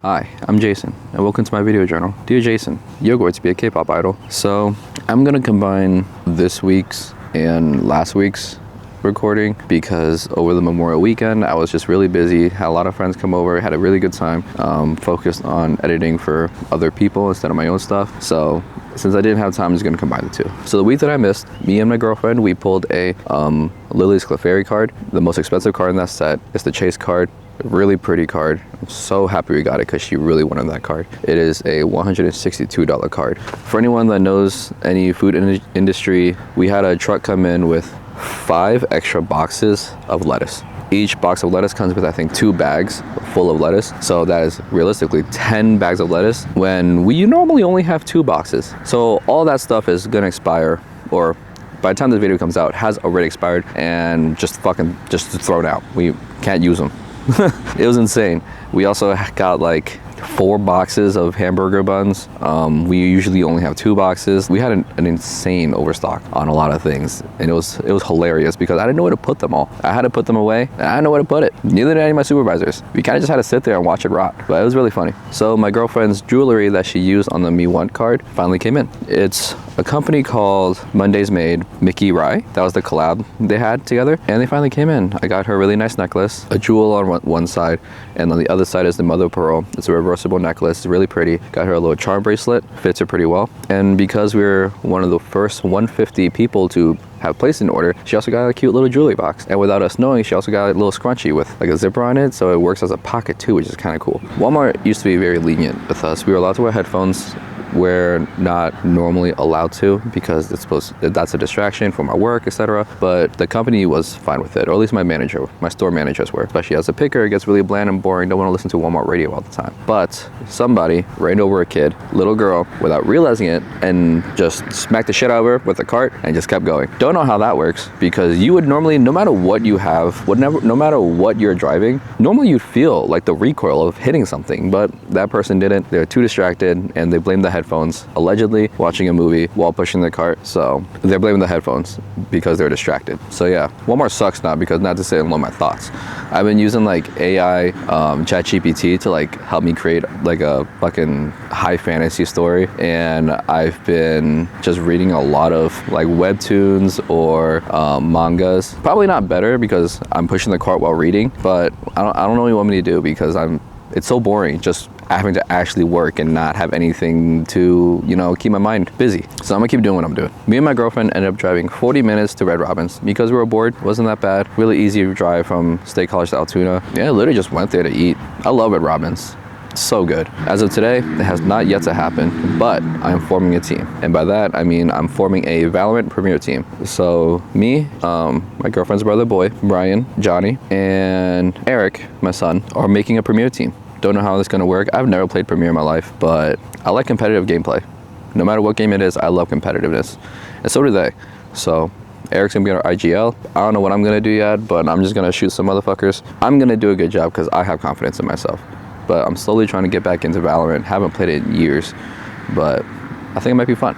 Hi, I'm Jason, and welcome to my video journal. Dear Jason, you're going to be a K-pop idol. So I'm gonna combine this week's and last week's recording because over the Memorial weekend I was just really busy, had a lot of friends come over, had a really good time, focused on editing for other people instead of my own stuff. So since I didn't have time, I'm just gonna combine the two. So the week that I missed, me and my girlfriend, we pulled a Lily's Clefairy card. The most expensive card in that set is the Chase card. Really pretty card. I'm so happy we got it because she really wanted that card. It is a $162 card. For anyone that knows any food industry, we had a truck come in with 5 extra boxes of lettuce. Each box of lettuce comes with, I think, 2 bags full of lettuce. So that is realistically 10 bags of lettuce when we normally only have 2 boxes. So all that stuff is gonna expire, or by the time this video comes out, has already expired and just thrown out. We can't use them. It was insane. We also got like 4 boxes of hamburger buns. We usually only have 2 boxes. We had an insane overstock on a lot of things, and it was hilarious because I didn't know where to put them all. I had to put them away, and I didn't know where to put it. Neither did any of my supervisors. We kind of just had to sit there and watch it rot, but it was really funny. So my girlfriend's jewelry that she used on the Me Want card finally came in. It's a company called Monday's Made, Mickey Rye. That was the collab they had together, and they finally came in. I got her a really nice necklace, a jewel on one side, and on the other side is the mother of pearl. It's a reversible necklace. It's really pretty. Got her a little charm bracelet, fits her pretty well. And because we're one of the first 150 people to have placed an order, she also got a cute little jewelry box. And without us knowing, she also got a little scrunchie with like a zipper on it, so it works as a pocket too, which is kind of cool. Walmart used to be very lenient with us. We were allowed to wear headphones. We're not normally allowed to because that's a distraction from our work, etc. But the company was fine with it, or at least my store managers were. Especially as a picker, it gets really bland and boring. Don't want to listen to Walmart radio all the time. But somebody ran over a kid, little girl, without realizing it, and just smacked the shit out of her with a cart and just kept going. Don't know how that works because you would normally, no matter what you have, no matter what you're driving, normally you'd feel like the recoil of hitting something, but that person didn't. They were too distracted and they blamed the headphones, allegedly watching a movie while pushing the cart. So they're blaming the headphones because they're distracted. So yeah, Walmart sucks now because not to say I don't know my thoughts. I've been using like AI, ChatGPT to like help me create like a fucking high fantasy story. And I've been just reading a lot of like webtoons or mangas. Probably not better because I'm pushing the cart while reading, but I don't know what you want me to do because it's so boring just having to actually work and not have anything to, keep my mind busy. So I'm gonna keep doing what I'm doing. Me and my girlfriend ended up driving 40 minutes to Red Robin's because we were bored. Wasn't that bad. Really easy to drive from State College to Altoona. Yeah, literally just went there to eat. I love Red Robin's. So good. As of today, it has not yet to happen, but I'm forming a team. And by that, I mean I'm forming a Valorant Premier team. So me, my girlfriend's brother boy, Brian, Johnny, and Eric, my son, are making a Premier team. Don't know how this is gonna work. I've never played Premier in my life, but I like competitive gameplay. No matter what game it is, I love competitiveness. And so do they. So Eric's gonna be on our IGL. I don't know what I'm gonna do yet, but I'm just gonna shoot some motherfuckers. I'm gonna do a good job because I have confidence in myself. But I'm slowly trying to get back into Valorant. Haven't played it in years, but I think it might be fun.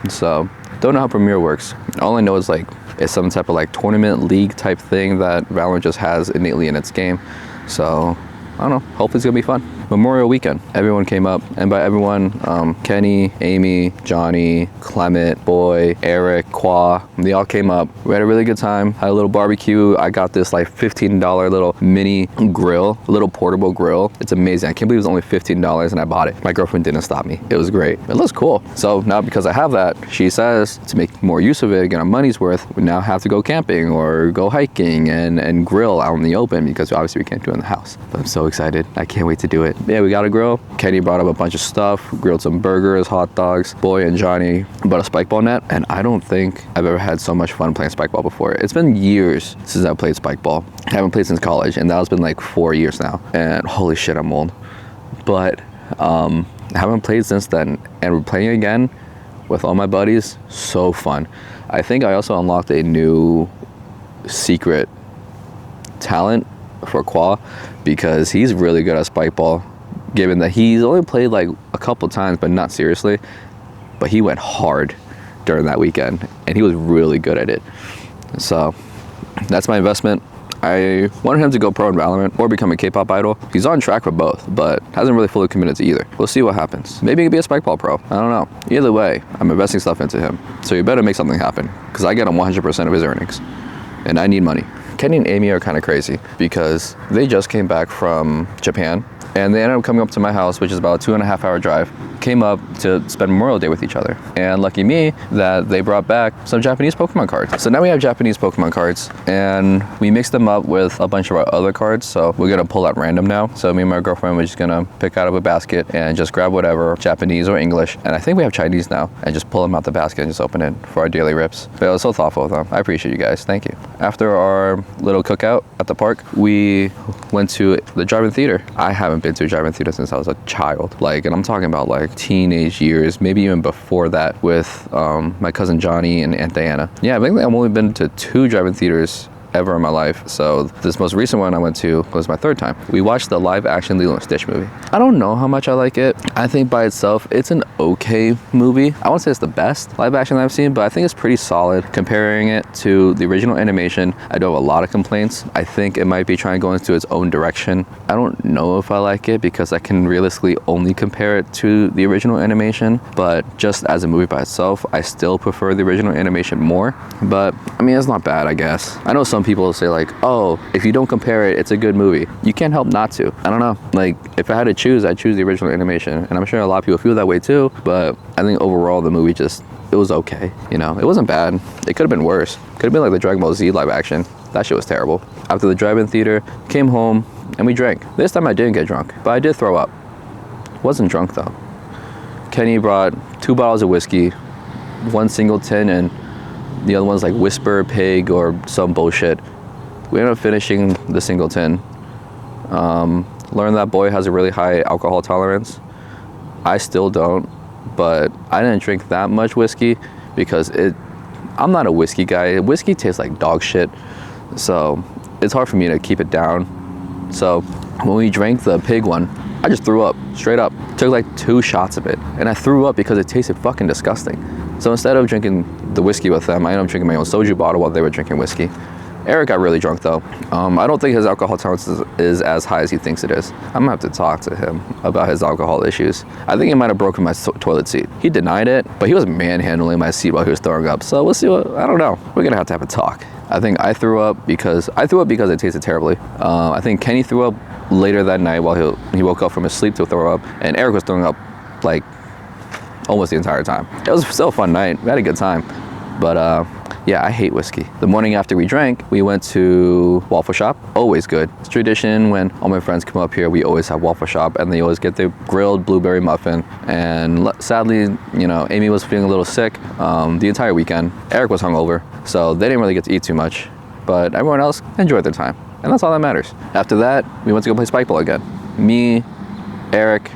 So don't know how Premier works. All I know is like it's some type of like tournament league type thing that Valorant just has innately in its game. So I don't know, hopefully it's gonna be fun. Memorial weekend, everyone came up, and by everyone, Kenny, Amy, Johnny, Clement, Boy, Eric, Qua, they all came up. We had a really good time, had a little barbecue. I got this like $15 little mini grill, little portable grill. It's amazing. I can't believe it was only $15 and I bought it. My girlfriend didn't stop me. It was great. It looks cool. So now because I have that, she says to make more use of it, get our money's worth, we now have to go camping or go hiking and grill out in the open because obviously we can't do it in the house. But I'm so excited. I can't wait to do it. Yeah, we got a grill. Kenny brought up a bunch of stuff, grilled some burgers, hot dogs. Boy and Johnny bought a spike ball net, and I don't think I've ever had so much fun playing spike ball before. It's been years since I played spike ball. I haven't played since college, and that's been like 4 years now. And holy shit, I'm old. But I haven't played since then, and we're playing again with all my buddies. So fun. I think I also unlocked a new secret talent for Qua because he's really good at spike ball, given that he's only played like a couple times but not seriously, but he went hard during that weekend and he was really good at it. So that's my investment. I wanted him to go pro in Valorant or become a K-pop idol. He's on track for both, but hasn't really fully committed to either. We'll see what happens. Maybe he could be a Spikeball pro. I don't know. Either way, I'm investing stuff into him. So you better make something happen, because I get him 100% of his earnings, and I need money. Kenny and Amy are kind of crazy because they just came back from Japan, and they ended up coming up to my house, which is about a 2.5 hour drive. Came up to spend Memorial Day with each other. And lucky me that they brought back some Japanese Pokemon cards. So now we have Japanese Pokemon cards, and we mixed them up with a bunch of our other cards. So we're gonna pull at random now. So me and my girlfriend were just gonna pick out of a basket and just grab whatever, Japanese or English. And I think we have Chinese now, and just pull them out the basket and just open it for our daily rips. But it was so thoughtful of them. I appreciate you guys, thank you. After our little cookout at the park, we went to the drive-in theater. I haven't been to a drive-in theater since I was a child. And I'm talking about teenage years, maybe even before that, with my cousin Johnny and Aunt Diana. Yeah, I think I've only been to 2 drive-in theaters ever in my life. So this most recent one I went to was my 3rd time. We watched the live action Lilo and Stitch movie. I don't know how much I like it. I think by itself, it's an okay movie. I won't say it's the best live action that I've seen, but I think it's pretty solid. Comparing it to the original animation, I do have a lot of complaints. I think it might be trying to go into its own direction. I don't know if I like it because I can realistically only compare it to the original animation, but just as a movie by itself, I still prefer the original animation more. But I mean, it's not bad, I guess. I know some people say oh, if you don't compare it, it's a good movie. You can't help not to. I don't know. If I had to choose, I'd choose the original animation. And I'm sure a lot of people feel that way too, but I think overall the movie it was okay. It wasn't bad. It could have been worse. Could have been like the Dragon Ball Z live action. That shit was terrible. After the drive-in theater, came home and we drank. This time I didn't get drunk, but I did throw up. Wasn't drunk though. Kenny brought 2 bottles of whiskey, 1 Singleton, and the other one's Whisper Pig or some bullshit. We ended up finishing the Singleton. Learned that boy has a really high alcohol tolerance. I still don't, but I didn't drink that much whiskey because I'm not a whiskey guy. Whiskey tastes like dog shit, so it's hard for me to keep it down. So when we drank the pig one, I just threw up, straight up. Took 2 shots of it, and I threw up because it tasted fucking disgusting. So instead of drinking the whiskey with them, I ended up drinking my own soju bottle while they were drinking whiskey. Eric got really drunk though. I don't think his alcohol tolerance is as high as he thinks it is. I'm gonna have to talk to him about his alcohol issues. I think he might have broken my toilet seat. He denied it, but he was manhandling my seat while he was throwing up. So we'll see I don't know. We're gonna have to have a talk. I think I threw up because it tasted terribly. I think Kenny threw up later that night while he woke up from his sleep to throw up, and Eric was throwing up almost the entire time. It was still a fun night. We had a good time. But yeah, I hate whiskey. The morning after we drank, we went to Waffle Shop. Always good. It's tradition when all my friends come up here, we always have Waffle Shop, and they always get the grilled blueberry muffin. And sadly, Amy was feeling a little sick the entire weekend. Eric was hungover, so they didn't really get to eat too much. But everyone else enjoyed their time, and that's all that matters. After that, we went to go play Spikeball again. Me, Eric,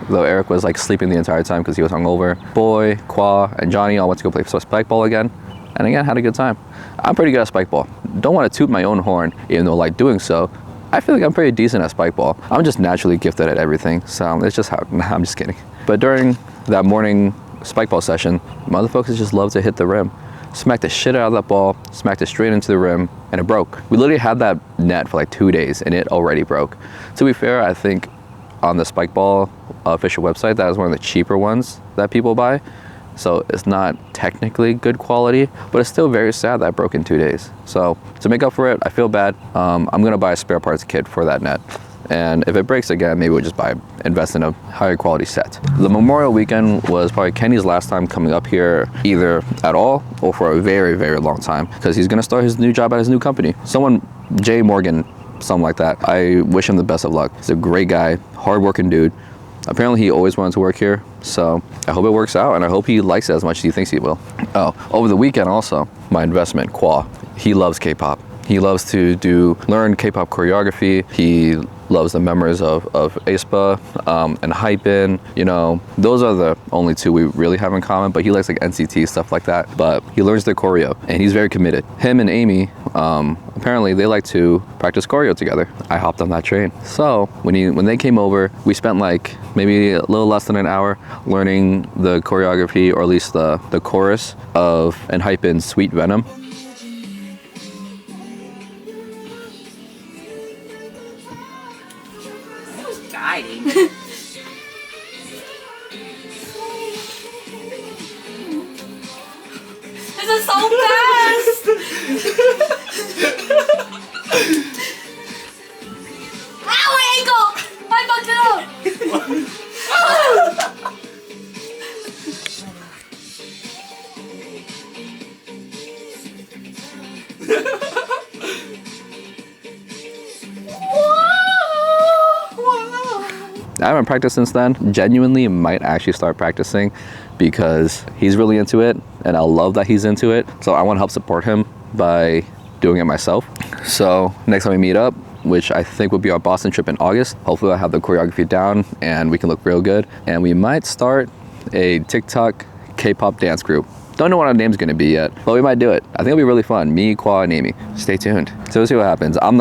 though Eric was sleeping the entire time because he was hungover. Boy, Qua, and Johnny all went to go play Spikeball again. And again, had a good time. I'm pretty good at Spikeball. Don't want to toot my own horn, even though doing so, I feel like I'm pretty decent at Spikeball. I'm just naturally gifted at everything, so it's just how, nah, I'm just kidding. But during that morning Spikeball session, motherfuckers just love to hit the rim. Smacked the shit out of that ball, smacked it straight into the rim, and it broke. We literally had that net for 2 days, and it already broke. To be fair, I think on the Spikeball official website, that is one of the cheaper ones that people buy. So it's not technically good quality, but it's still very sad that it broke in 2 days. So to make up for it, I feel bad. I'm gonna buy a spare parts kit for that net. And if it breaks again, maybe we'll just invest in a higher quality set. The Memorial weekend was probably Kenny's last time coming up here either at all or for a very, very long time, because he's gonna start his new job at his new company. Jay Morgan, something like that. I wish him the best of luck. He's a great guy, hardworking dude. Apparently he always wanted to work here, so I hope it works out, and I hope he likes it as much as he thinks he will. Oh, over the weekend also, my investment, Qua, he loves K-pop. He loves to learn K-pop choreography. He loves the members of aespa and Hypen. Those are the only 2 we really have in common, but he likes NCT, stuff like that. But he learns their choreo, and he's very committed. Him and Amy, apparently they like to practice choreo together. I hopped on that train. So when they came over, we spent maybe a little less than an hour learning the choreography, or at least the chorus of Hypen's Sweet Venom. I haven't practiced since then. Genuinely might actually start practicing because he's really into it and I love that he's into it. So I want to help support him by doing it myself. So next time we meet up, which I think will be our Boston trip in August, hopefully I'll have the choreography down and we can look real good. And we might start a TikTok K-pop dance group. Don't know what our name's gonna be yet, but we might do it. I think it'll be really fun. Me, Qua, and Amy. Stay tuned. So we'll see what happens. I don't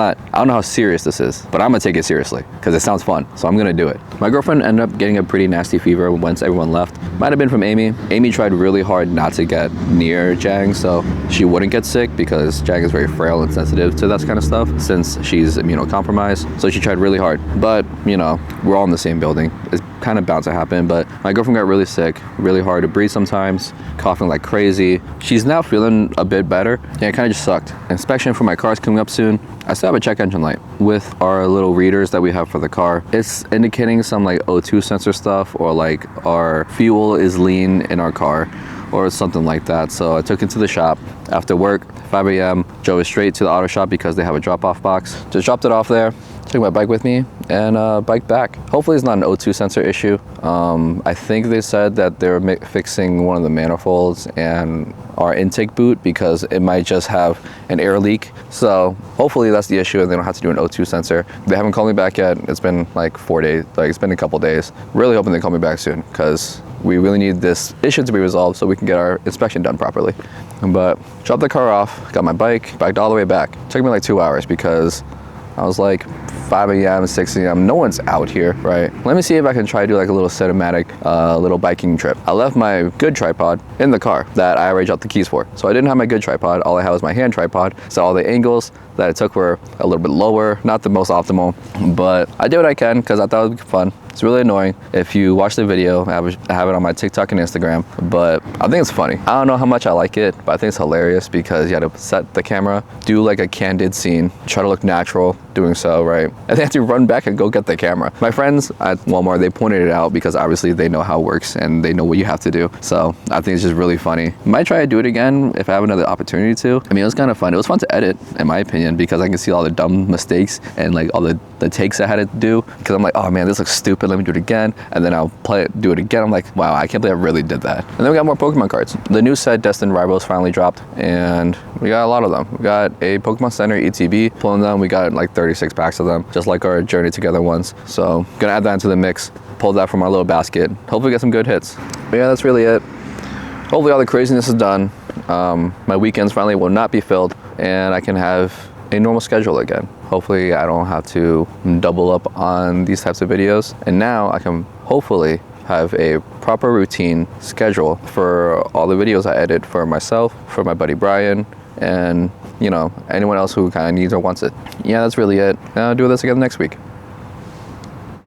know how serious this is, but I'm gonna take it seriously because it sounds fun. So I'm gonna do it. My girlfriend ended up getting a pretty nasty fever once everyone left. Might have been from Amy. Amy tried really hard not to get near Jang so she wouldn't get sick because Jang is very frail and sensitive to that kind of stuff since she's immunocompromised. So she tried really hard, but you know, we're all in the same building. It's kind of bound to happen, but my girlfriend got really sick, really hard to breathe sometimes, coughing like crazy. She's now feeling a bit better. Yeah, it kind of just sucked. Inspection for my car is coming up soon. I still have a check engine light with our little readers that we have for the car. It's indicating some like O2 sensor stuff or like our fuel is lean in our car or something like that. So I took it to the shop after work, 5 a.m. Drove it straight to the auto shop because they have a drop-off box. Just dropped it off there, took my bike with me and biked back. Hopefully it's not an O2 sensor issue. I think they said that they were fixing one of the manifolds and our intake boot because it might just have an air leak. So hopefully that's the issue and they don't have to do an O2 sensor. They haven't called me back yet. It's been like 4 days, like it's been a couple days. Really hoping they call me back soon because we really need this issue to be resolved so we can get our inspection done properly. But dropped the car off, got my bike, biked all the way back. Took me like 2 hours because I was like 5 a.m., 6 a.m. No one's out here, right? Let me see if I can try to do like a little cinematic, little biking trip. I left my good tripod in the car that I already dropped the keys for. So I didn't have my good tripod. All I had was my hand tripod. So all the angles that I took were a little bit lower, not the most optimal, but I did what I can because I thought it would be fun. It's really annoying. If you watch the video, I have it on my TikTok and Instagram, but I think it's funny. I don't know how much I like it, but I think it's hilarious because you had to set the camera, do like a candid scene, try to look natural doing so, right? And they have to run back and go get the camera. My friends at Walmart, they pointed it out because obviously they know how it works and they know what you have to do. So I think it's just really funny. Might try to do it again if I have another opportunity to. I mean, it was kind of fun. It was fun to edit, in my opinion, because I can see all the dumb mistakes and like all the takes I had to do because I'm like, oh man, this looks stupid. Let me do it again. And then I'll do it again. I'm like, wow, I can't believe I really did that. And then we got more Pokemon cards. The new set Destined Rivals finally dropped and we got a lot of them. We got a Pokemon Center ETB, pulling them. We got like 36 packs of them, just like our Journey Together ones. So gonna add that into the mix, pull that from our little basket. Hopefully get some good hits. But yeah, that's really it. Hopefully all the craziness is done. My weekends finally will not be filled and I can have a normal schedule again. Hopefully I don't have to double up on these types of videos. And now I can hopefully have a proper routine schedule for all the videos I edit for myself, for my buddy Brian, and you know, anyone else who kind of needs or wants it. Yeah, that's really it. I'll do this again next week.